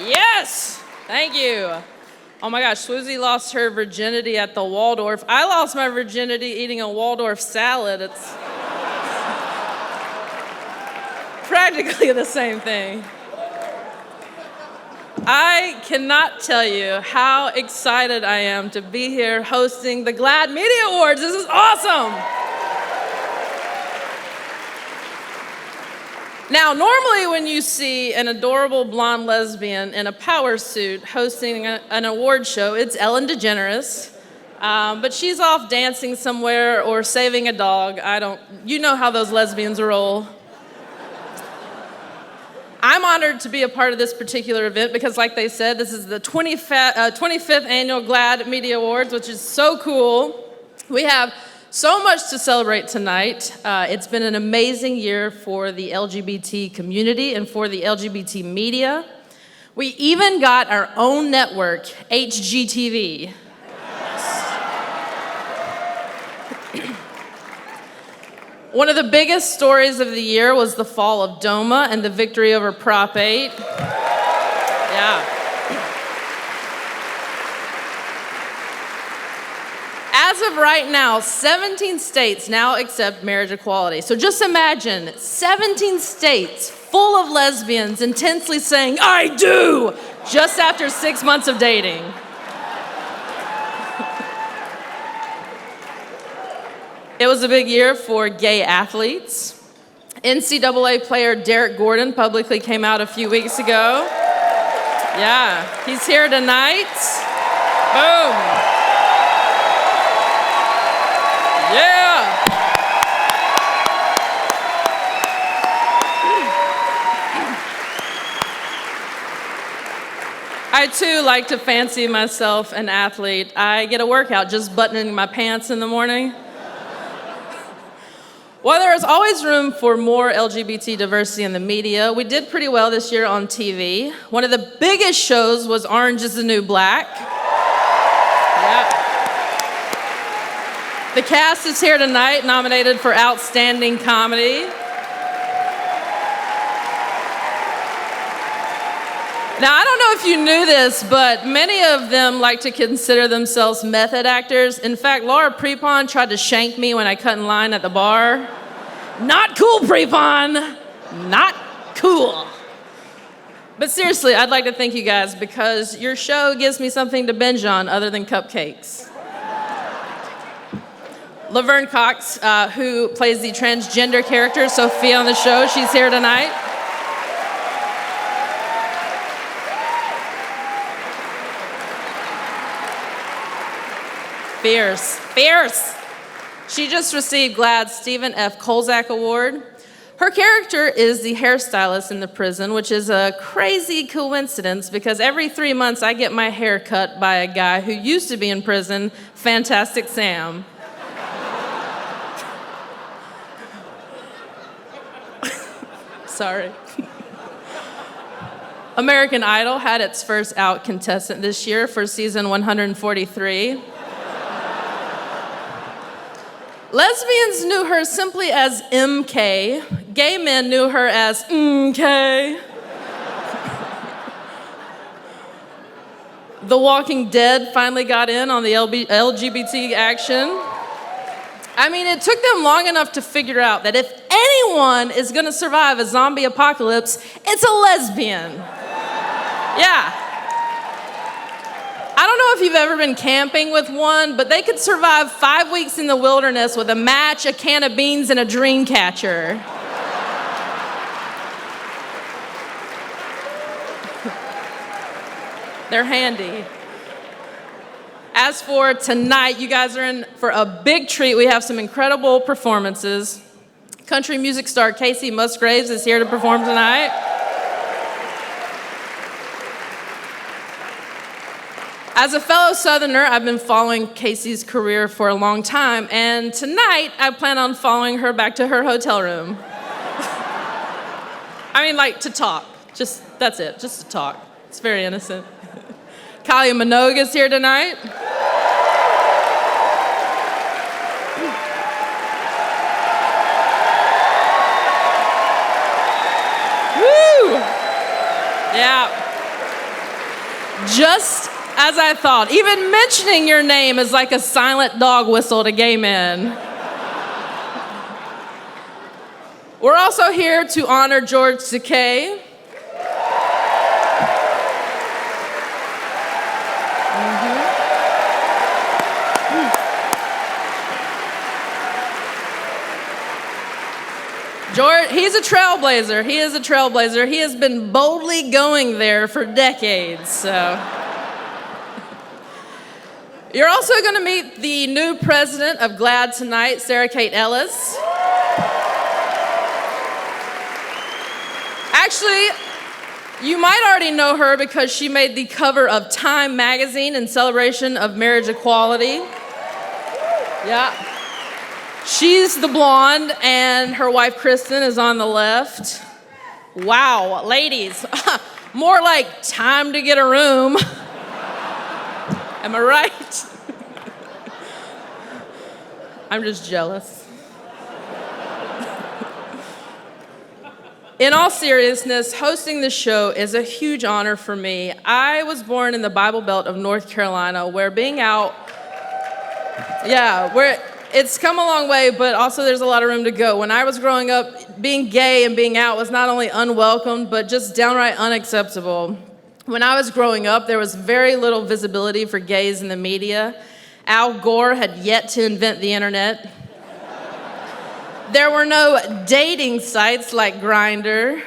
Yes, thank you. Oh my gosh, Swoozie lost her virginity at the Waldorf. I lost my virginity eating a Waldorf salad. It's practically the same thing. I cannot tell you how excited I am to be here hosting the GLAAD Media Awards. This is awesome. Now, normally when you see an adorable blonde lesbian in a power suit hosting an award show, it's Ellen DeGeneres. But she's off dancing somewhere or saving a dog. You know how those lesbians roll. I'm honored to be a part of this particular event because, like they said, this is the 25th annual GLAAD Media Awards, which is so cool. We have so much to celebrate tonight. It's been an amazing year for the LGBT community and for the LGBT media. We even got our own network, HGTV. One of the biggest stories of the year was the fall of DOMA and the victory over Prop 8. Yeah. As of right now, 17 states now accept marriage equality. So just imagine 17 states full of lesbians intensely saying, "I do," just after 6 months of dating. It was a big year for gay athletes. NCAA player Derek Gordon publicly came out a few weeks ago. Yeah, he's here tonight. Boom. Yeah. I too like to fancy myself an athlete. I get a workout just buttoning my pants in the morning. While there is always room for more LGBT diversity in the media, we did pretty well this year on TV. One of the biggest shows was Orange is the New Black. Yeah. The cast is here tonight, nominated for Outstanding Comedy. Now, I don't know if you knew this, but many of them like to consider themselves method actors. In fact, Laura Prepon tried to shank me when I cut in line at the bar. Not cool, Prepon. Not cool. But seriously, I'd like to thank you guys because your show gives me something to binge on other than cupcakes. Laverne Cox, who plays the transgender character Sophia on the show, she's here tonight. Fierce, fierce. She just received GLAAD's Stephen F. Kolzak Award. Her character is the hairstylist in the prison, which is a crazy coincidence because every 3 months I get my hair cut by a guy who used to be in prison, Fantastic Sam. Sorry. American Idol had its first out contestant this year for season 143. Lesbians knew her simply as MK. Gay men knew her as MK. The Walking Dead finally got in on the LGBT action. I mean, it took them long enough to figure out that if anyone is gonna survive a zombie apocalypse, it's a lesbian. Yeah. I don't know if you've ever been camping with one, but they could survive 5 weeks in the wilderness with a match, a can of beans, and a dream catcher. They're handy. As for tonight, you guys are in for a big treat. We have some incredible performances. Country music star Casey Musgraves is here to perform tonight. As a fellow Southerner, I've been following Casey's career for a long time, and tonight I plan on following her back to her hotel room. I mean, like, to talk. That's it, just to talk. It's very innocent. Kylie Minogue is here tonight. Woo! Yeah. Just as I thought. Even mentioning your name is like a silent dog whistle to gay men. We're also here to honor George Takei. George, he's a trailblazer. He is a trailblazer. He has been boldly going there for decades, so. You're also going to meet the new president of GLAAD tonight, Sarah Kate Ellis. Actually, you might already know her because she made the cover of Time magazine in celebration of marriage equality. Yeah. She's the blonde, and her wife, Kristen, is on the left. Wow, ladies, more like time to get a room. Am I right? I'm just jealous. In all seriousness, hosting this show is a huge honor for me. I was born in the Bible Belt of North Carolina, where being out, it's come a long way, but also there's a lot of room to go. When I was growing up, being gay and being out was not only unwelcomed, but just downright unacceptable. When I was growing up, there was very little visibility for gays in the media. Al Gore had yet to invent the internet. There were no dating sites like Grindr.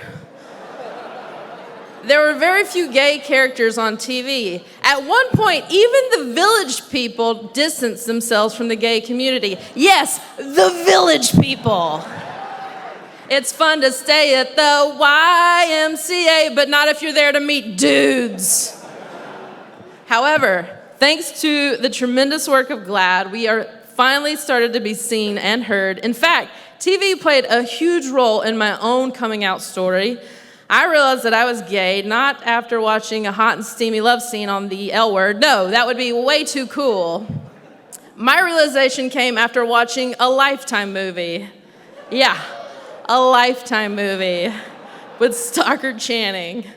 There were very few gay characters on TV. At one point, even the Village People distanced themselves from the gay community. Yes, the Village People. It's fun to stay at the YMCA, but not if you're there to meet dudes. However, thanks to the tremendous work of GLAAD, we are finally started to be seen and heard. In fact, TV played a huge role in my own coming out story. I realized that I was gay, not after watching a hot and steamy love scene on the L Word. No, that would be way too cool. My realization came after watching a Lifetime movie. Yeah, a Lifetime movie with Stockard Channing. She's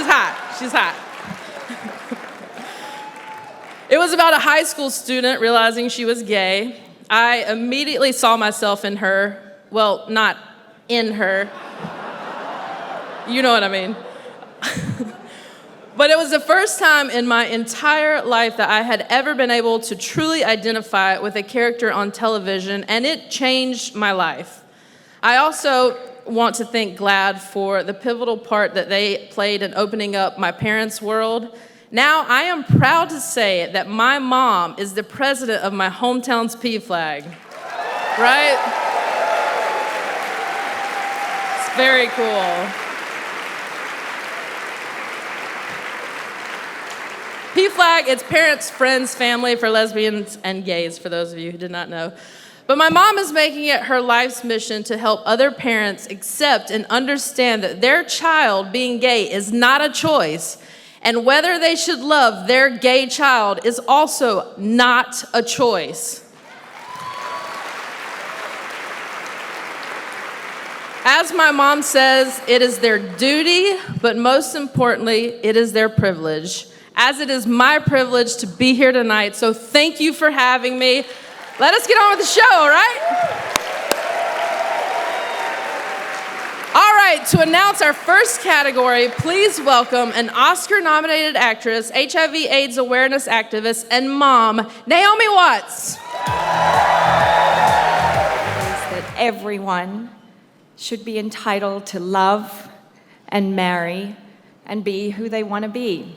hot. She's hot. It was about a high school student realizing she was gay. I immediately saw myself in her. Well, not in her. You know what I mean. But it was the first time in my entire life that I had ever been able to truly identify with a character on television, and it changed my life. I also want to thank GLAAD for the pivotal part that they played in opening up my parents' world. Now, I am proud to say that my mom is the president of my hometown's PFLAG, right? It's very cool. PFLAG, it's parents, friends, family for lesbians and gays, for those of you who did not know. But my mom is making it her life's mission to help other parents accept and understand that their child being gay is not a choice, and whether they should love their gay child is also not a choice. As my mom says, it is their duty, but most importantly, it is their privilege. As it is my privilege to be here tonight, so thank you for having me. Let us get on with the show, right? All right, to announce our first category, please welcome an Oscar-nominated actress, HIV/AIDS awareness activist, and mom, Naomi Watts. That everyone should be entitled to love and marry and be who they want to be.